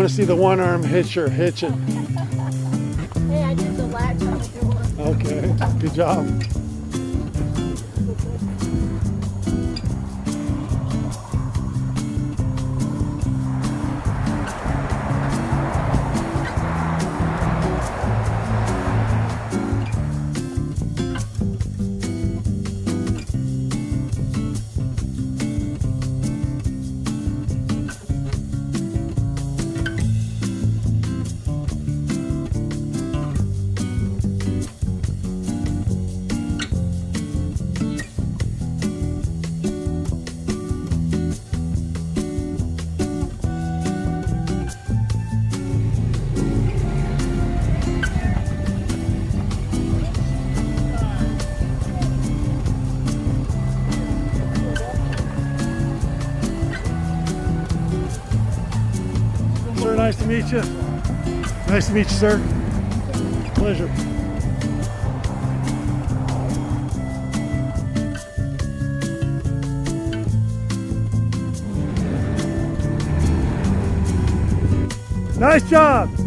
want to see the one arm hitcher. Hitch it. Hey, I did the latch on the door. Okay, good job. Sir, nice to meet you. Nice to meet you, sir. Pleasure. Nice job.